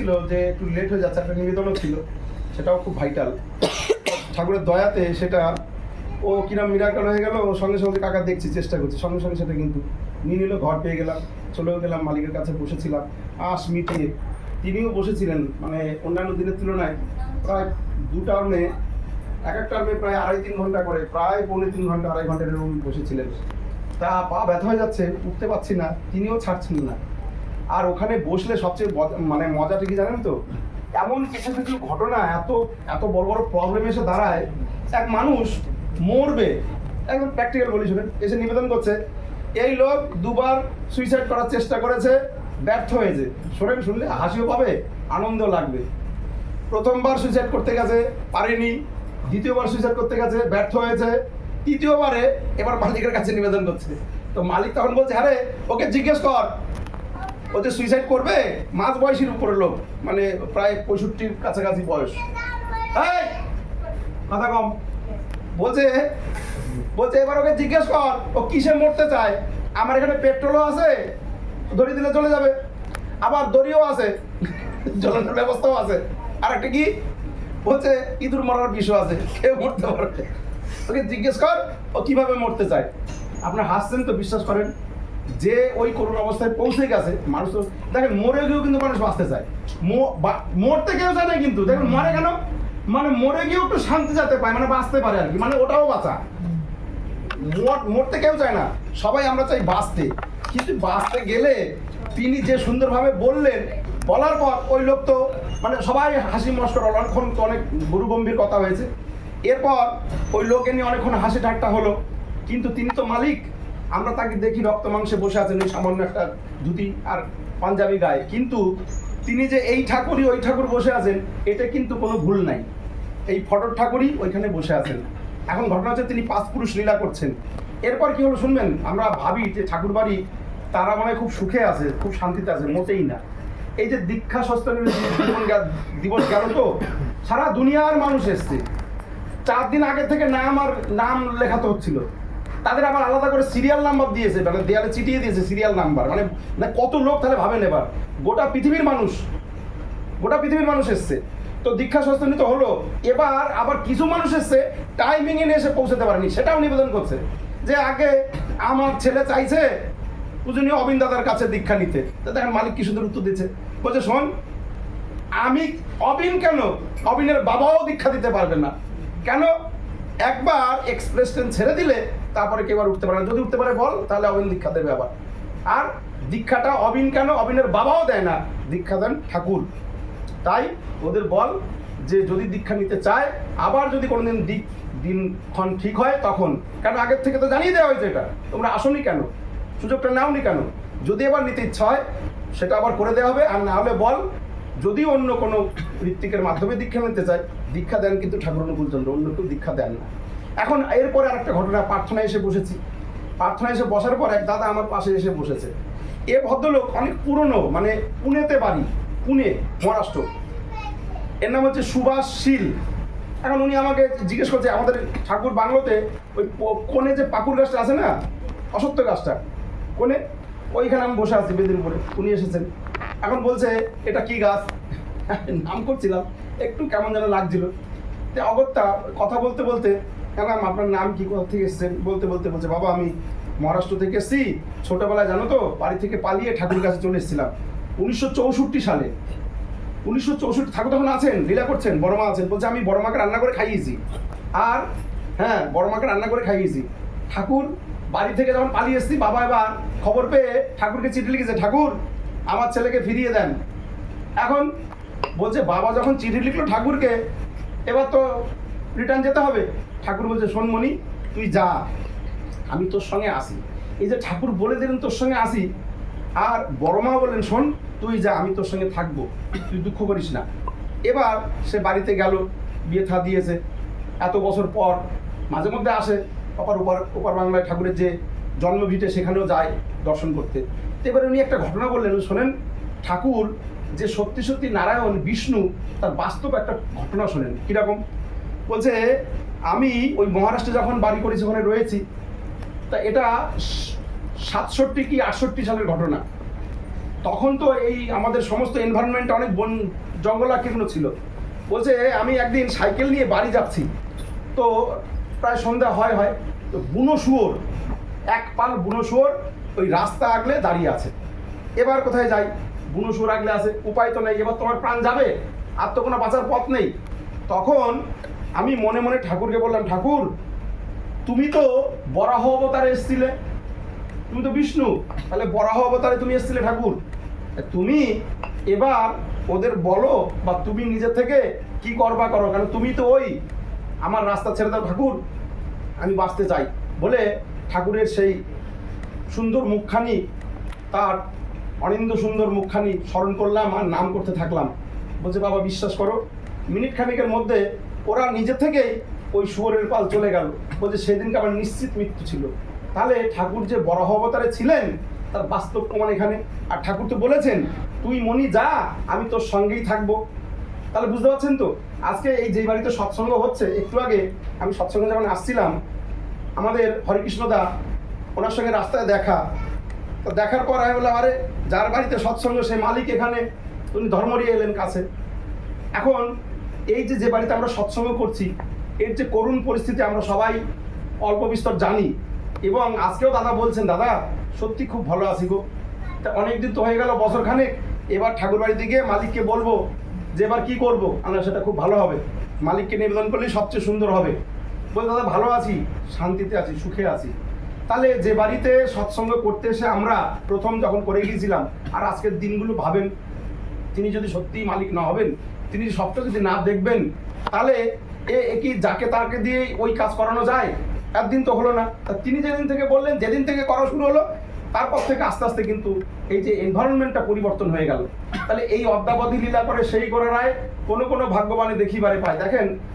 আসছিল যে একটু লেট হয়ে যাচ্ছে, একটা নিবেদনও ছিল, সেটাও খুব ভাইটাল। ঠাকুরের দয়াতে সেটা ও কিরম মিরাকল হয়ে গেল, ও সঙ্গে সঙ্গে কাকা দেখছি চেষ্টা করছি, সঙ্গে সঙ্গে সেটা কিন্তু নিয়ে নিল, ঘর পেয়ে গেলাম, চলেও গেলাম, মালিকের কাছে বসেছিলাম আশ মিটিয়ে। তিনিও বসেছিলেন, মানে অন্যান্য দিনের তুলনায় প্রায় 2 টার্মে, এক এক টার্মে প্রায় 2.5-3 ঘন্টা করে, প্রায় 3.5 ঘন্টা 2.5 ঘন্টা এরকম বসেছিলেন। তা পা ব্যথা হয়ে যাচ্ছে, উঠতে পারছি না, তিনিও ছাড়ছিলেন না। আর ওখানে বসলে সবচেয়ে মানে মজাটা কি জানেন তো, এমন কিছু কিছু ঘটনা এত এত বড় বড় প্রবলেম এসে দাঁড়ায়, এক মানুষ মরবে, একদম প্র্যাকটিক্যাল বলি শুনেন, এসে নিবেদন করছে এই লোক 2বার সুইসাইড করার চেষ্টা করেছে, ব্যর্থ হয়েছে। শোনেন, শুনলে হাসিও পাবে, আনন্দ লাগবে। প্রথমবার সুইসাইড করতে গেছে, পারেনি। দ্বিতীয়বার সুইসাইড করতে গেছে, ব্যর্থ হয়েছে। তৃতীয়বারে এবার মালিকের কাছে নিবেদন করছে। তো মালিক তখন বলছে, আরে ওকে জিজ্ঞেস কর, ও যে সুইসাইড করবে, মাঝ বয়সীর উপরে লোক, মানে প্রায় 65-র কাছাকাছি বয়স। এই কথা কম বলছে, এবার ওকে জিজ্ঞেস কর ও কিসে মরতে চায়। আমার এখানে পেট্রোলও আছে, দড়ি দিলে চলে যাবে, আবার দড়িও আছে, জ্বলানোর ব্যবস্থাও আছে, আর একটা কি বলছে, ইঁদুর মরার বিষও আছে, কেউ মরতে পারবে। ওকে জিজ্ঞেস কর ও কিভাবে মরতে চায়। আপনার হাসছেন তো, বিশ্বাস করেন যে ওই করুণ অবস্থায় পৌঁছে গেছে মানুষ। তো দেখেন, মরে গিয়েও কিন্তু মানুষ বাঁচতে চায়, মরতে কেউ চায় না, কিন্তু দেখেন মরে কেন, মানে মরে গিয়েও একটু শান্তি যাতে পায়, মানে বাঁচতে পারে আর কি, মানে ওটাও বাঁচা। মরতে কেউ চায় না, সবাই আমরা চাই বাঁচতে। কিন্তু বাঁচতে গেলে তিনি যে সুন্দরভাবে বললেন, বলার পর ওই লোক তো মানে সবাই হাসি মস্করা, অনেকক্ষণ তো অনেক গুরু গম্ভীর কথা হয়েছে। এরপর ওই লোকে নিয়ে অনেকক্ষণ হাসি ঠাট্টা হলো, কিন্তু তিনি তো মালিক। আমরা তাকে দেখি রক্ত মাংসে বসে আছেন, ওই সামান্য একটা ধুতি আর পাঞ্জাবি গায়ে, কিন্তু তিনি যে এই ঠাকুরই ওই ঠাকুর বসে আছেন, এটা কিন্তু কোনো ভুল নাই। এই ফটোর ঠাকুরই ওইখানে বসে আছেন। এখন ঘটনা হচ্ছে তিনি 5 পুরুষ লীলা করছেন। এরপর কি হলো শুনবেন। আমরা ভাবি যে ঠাকুর বাড়ি তারা মানে খুব সুখে আছে, খুব শান্তিতে আছে, মোটেই না। এই যে দীক্ষা সস্তানের দিবস গেল, তো সারা দুনিয়ার মানুষ এসছে। 4 দিন আগে থেকে নাম লেখাতে হচ্ছিল, তাদের আবার আলাদা করে সিরিয়াল নাম্বার দিয়েছে, মানে দেয়ালে চিটিয়ে দিয়েছে সিরিয়াল নাম্বার। মানে কত লোক তাহলে ভাবেন, এবার গোটা পৃথিবীর মানুষ এসছে। তো দীক্ষা সস্তানিত হলো। এবার আবার কিছু মানুষ এসছে টাইমিং এ এসে পৌঁছাতে পারেনি, সেটাও নিবেদন করছে যে আগে আমার ছেলে চাইছে পূজনীয় অবিন দাদার কাছে দীক্ষা নিতে। তো দেখেন মালিক কি সুন্দর উত্তর দিচ্ছে, বলছে শোন, আমি অবিন কেন, অবিনের বাবাও দীক্ষা দিতে পারবে না। কেন? একবার এক্সপ্রেস ট্রেন ছেড়ে দিলে তারপরে কেউ আর উঠতে পারে না। যদি উঠতে পারে বল, তাহলে অবিন দীক্ষা দেবে আবার। আর দীক্ষাটা অবিন কেন, অবিনের বাবাও দেয় না, দীক্ষা দেন ঠাকুর। তাই ওদের বল যে যদি দীক্ষা নিতে চায়, আবার যদি কোনোদিন দিনক্ষণ ঠিক হয় তখন, কেন আগের থেকে তো জানিয়ে দেওয়া হয়েছে, এটা তোমরা আসোনি কেন, সুযোগটা নাওনি কেন। যদি এবার নিতে ইচ্ছা হয় সেটা আবার করে দেওয়া হবে। আর না হলে বল, যদি অন্য কোনো ঋত্বিকের মাধ্যমে দীক্ষা নিতে চায়, দীক্ষা দেন কিন্তু ঠাকুর অনুকূলচন্দ্র, অন্য কেউ দীক্ষা দেন না। এখন এরপরে আরেকটা ঘটনা, প্রার্থনায় এসে বসেছি। প্রার্থনায় এসে বসার পর এক দাদা আমার পাশে এসে বসেছে। এ ভদ্রলোক অনেক পুরনো, মানে পুনেতে বাড়ি, পুনে মহারাষ্ট্র। এর নাম হচ্ছে সুভাষ শীল। এখন উনি আমাকে জিজ্ঞেস করছে, আমাদের ঠাকুর বাংলোতে ওই কোণে যে পাকুর গাছটা আছে না, অসত্য গাছটা কোণে, ওইখানে আমি বসে আছি বেদির উপরে, উনি এসেছেন। এখন বলছে এটা কি গাছ, নাম করছিলাম, একটু কেমন যেন লাগছিল। তো অগত্যা কথা বলতে বলতে, কেন আপনার নাম কি, কোথা থেকে এসেছেন বলতে বলতে বলছে, বাবা আমি মহারাষ্ট্র থেকে এসেছি, ছোটোবেলায় জানো তো বাড়ি থেকে পালিয়ে ঠাকুরের কাছে চলে এসেছিলাম 1964 সালে। 1964 ঠাকুর তখন আছেন, লীলা করছেন, বড় মা আছেন। বলছে আমি বড় মাকে রান্না করে খাইয়েছি, আর হ্যাঁ বড় মাকে রান্না করে খাইয়েছি। ঠাকুর বাড়ি থেকে যখন পালিয়ে এসেছি, বাবা এবার খবর পেয়ে ঠাকুরকে চিঠি লিখেছে, ঠাকুর আমার ছেলেকে ফিরিয়ে দেন। এখন বলছে বাবা যখন চিঠি লিখলো ঠাকুরকে, এবার তো রিটার্ন যেতে হবে। ঠাকুর বলছে শোনমণি, তুই যা, আমি তোর সঙ্গে আসি। এই যে ঠাকুর বলে দিলেন তোর সঙ্গে আসি, আর বড় মা বললেন শোন তুই যা, আমি তোর সঙ্গে থাকবো, তুই দুঃখ করিস না। এবার সে বাড়িতে গেল, বিয়ে থা দিয়েছে। এত বছর পর মাঝে মধ্যে আসে ওপার বাংলায় ঠাকুরের যে জন্মভিটে, সেখানেও যায় দর্শন করতে। তো এবার উনি একটা ঘটনা বললেন, শোনেন, ঠাকুর যে সত্যি সত্যি নারায়ণ বিষ্ণু, তার বাস্তব একটা ঘটনা শোনেন। কীরকম? বলছে আমি ওই মহারাষ্ট্রে যখন বাড়ি করেছি, ওখানে রয়েছি, তা এটা 67 কি 68 সালের ঘটনা। তখন তো এই আমাদের সমস্ত এনভায়রনমেন্ট অনেক বন জঙ্গলাকীর্ণ ছিল। বলছে আমি একদিন সাইকেল নিয়ে বাড়ি যাচ্ছি, তো প্রায় সন্ধ্যা হয় তো বুনো শুয়োর, এক পাল বুনো শুয়োর ওই রাস্তা আগলে দাঁড়িয়ে আছে। এবার কোথায় যাই, বুনো শুয়োর আগলে আছে, উপায় তো নেই, এবার তোমার প্রাণ যাবে, আর তো কোনো বাঁচার পথ নেই। তখন আমি মনে মনে ঠাকুরকে বললাম, ঠাকুর তুমি তো বরাহ অবতারে এসেছিলে, তুমি তো বিষ্ণু, তাহলে বরাহ অবতারে তুমি এসেছিলে ঠাকুর, তুমি এবার ওদের বলো বা তুমি নিজে থেকে কি করবা করো, কারণ তুমি তো ওই আমার রাস্তা ছেড়ে দাও ঠাকুর, আমি বাঁচতে চাই। বলে ঠাকুরের সেই সুন্দর মুখখানি, তার অনিন্দ সুন্দর মুখখানি স্মরণ করলাম আর নাম করতে থাকলাম। বলছে বাবা বিশ্বাস করো, মিনিট খানিকের মধ্যে ওরা নিজে থেকেই ওই শুয়োরের পাল চলে গেল। বলছে সেদিনকে আমার নিশ্চিত মৃত্যু ছিল। তাহলে ঠাকুর যে বরাহ অবতারে ছিলেন তার বাস্তব প্রমাণ এখানে। আর ঠাকুর তো বলেছেন তুই মনি যা, আমি তোর সঙ্গেই থাকবো। তাহলে বুঝতে পারছেন তো, আজকে এই যে বাড়িতে সৎসঙ্গ হচ্ছে, একটু আগে আমি সৎসঙ্গে যখন আসছিলাম, আমাদের হরিকৃষ্ণদা, ওনার সঙ্গে রাস্তায় দেখা, তো দেখার পর আমি বললাম আরে যার বাড়িতে সৎসঙ্গ সেই মালিক এখানে, উনি ধর্মরিয়ে এলেন কাছে। এখন এই যে বাড়িতে আমরা সৎসঙ্গ করছি, এর যে করুণ পরিস্থিতি আমরা সবাই অল্প বিস্তর জানি। এবং আজকেও দাদা বলছেন দাদা সত্যি খুব ভালো আছি গো, তা অনেকদিন তো হয়ে গেল বছর খানেক, এবার ঠাকুর বাড়িতে গিয়ে মালিককে বলবো যে এবার কি করবো, আমরা সেটা খুব ভালো হবে, মালিককে নিবেদন করলেই সবচেয়ে সুন্দর হবে। বলে দাদা ভালো আছি, শান্তিতে আছি, সুখে আছি। তাহলে যে বাড়িতে সৎসঙ্গ করতে এসে আমরা প্রথম যখন করে গিয়েছিলাম, আর আজকের দিনগুলো ভাবেন, তিনি যদি সত্যিই মালিক না হবেন, তিনি সবটা যদি না দেখবেন, তাহলে এ কি যাকে তাকে দিয়ে ওই কাজ করানো যায়? একদিন তো হলো না। তা তিনি যেদিন থেকে বললেন, যেদিন থেকে করা শুরু হলো, তারপর থেকে আস্তে আস্তে কিন্তু এই যে এনভায়রনমেন্টটা পরিবর্তন হয়ে গেল। তাহলে এই অদ্যাবধি লীলা করে সেই করে রায় কোনো ভাগ্যবানে দেখিবারে পায়। দেখেন